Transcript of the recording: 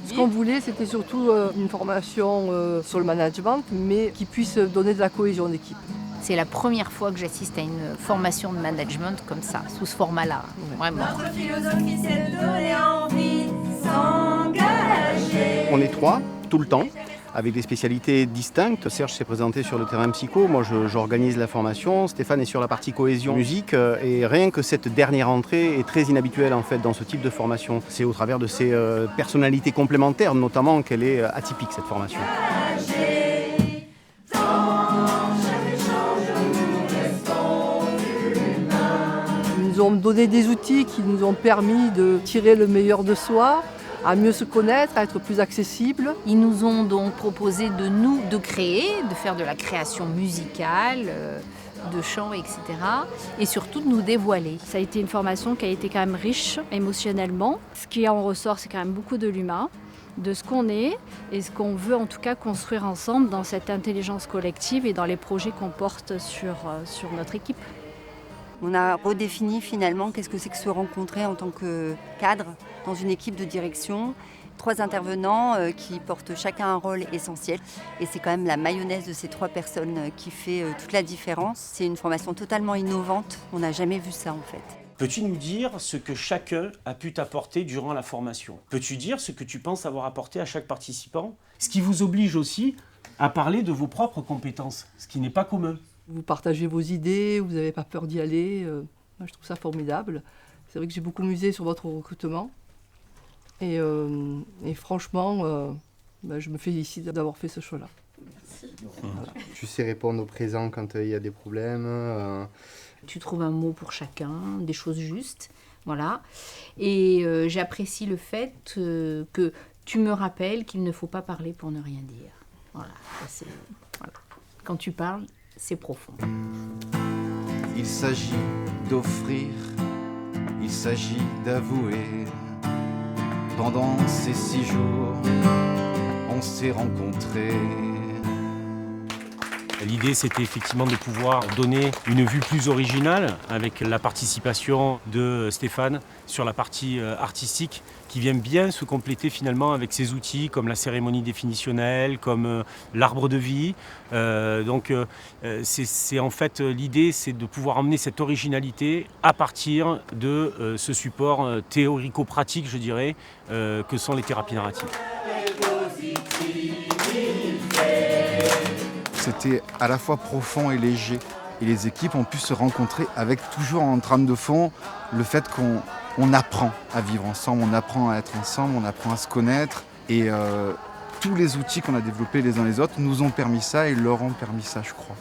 Ce qu'on voulait, c'était surtout une formation sur le management, mais qui puisse donner de la cohésion d'équipe. C'est la première fois que j'assiste à une formation de management comme ça, sous ce format-là, vraiment. Notre philosophie, c'est de donner envie de s'engager. On est 3, tout le temps, avec des spécialités distinctes. Serge s'est présenté sur le terrain psycho, moi j'organise la formation, Stéphane est sur la partie cohésion musique, et rien que cette dernière entrée est très inhabituelle en fait dans ce type de formation. C'est au travers de ses personnalités complémentaires notamment qu'elle est atypique cette formation. Ils nous ont donné des outils qui nous ont permis de tirer le meilleur de soi, à mieux se connaître, à être plus accessible. Ils nous ont donc proposé de créer, de faire de la création musicale, de chant, etc. Et surtout de nous dévoiler. Ça a été une formation qui a été quand même riche émotionnellement. Ce qui en ressort, c'est quand même beaucoup de l'humain, de ce qu'on est et ce qu'on veut en tout cas construire ensemble dans cette intelligence collective et dans les projets qu'on porte sur notre équipe. On a redéfini finalement qu'est-ce que c'est que se rencontrer en tant que cadre dans une équipe de direction. 3 intervenants qui portent chacun un rôle essentiel. Et c'est quand même la mayonnaise de ces 3 personnes qui fait toute la différence. C'est une formation totalement innovante. On n'a jamais vu ça en fait. Peux-tu nous dire ce que chacun a pu t'apporter durant la formation? Peux-tu dire ce que tu penses avoir apporté à chaque participant? Ce qui vous oblige aussi à parler de vos propres compétences, ce qui n'est pas commun. Vous partagez vos idées, vous n'avez pas peur d'y aller. Moi, je trouve ça formidable. C'est vrai que j'ai beaucoup musé sur votre recrutement. Et franchement, je me félicite d'avoir fait ce choix-là. Voilà. Tu sais répondre au présent quand il y a des problèmes. Tu trouves un mot pour chacun, des choses justes. Voilà. Et j'apprécie le fait que tu me rappelles qu'il ne faut pas parler pour ne rien dire. Voilà. Voilà. Quand tu parles, c'est profond. Il s'agit d'offrir, il s'agit d'avouer. Pendant ces 6 jours, on s'est rencontrés. L'idée, c'était effectivement de pouvoir donner une vue plus originale avec la participation de Stéphane sur la partie artistique qui vient bien se compléter finalement avec ces outils comme la cérémonie définitionnelle, comme l'arbre de vie. C'est en fait l'idée, c'est de pouvoir emmener cette originalité à partir de ce support théorico-pratique, je dirais, que sont les thérapies narratives. C'était à la fois profond et léger. Et les équipes ont pu se rencontrer avec toujours en trame de fond le fait qu'on apprend à vivre ensemble, on apprend à être ensemble, on apprend à se connaître. Et tous les outils qu'on a développés les uns les autres nous ont permis ça et leur ont permis ça, je crois.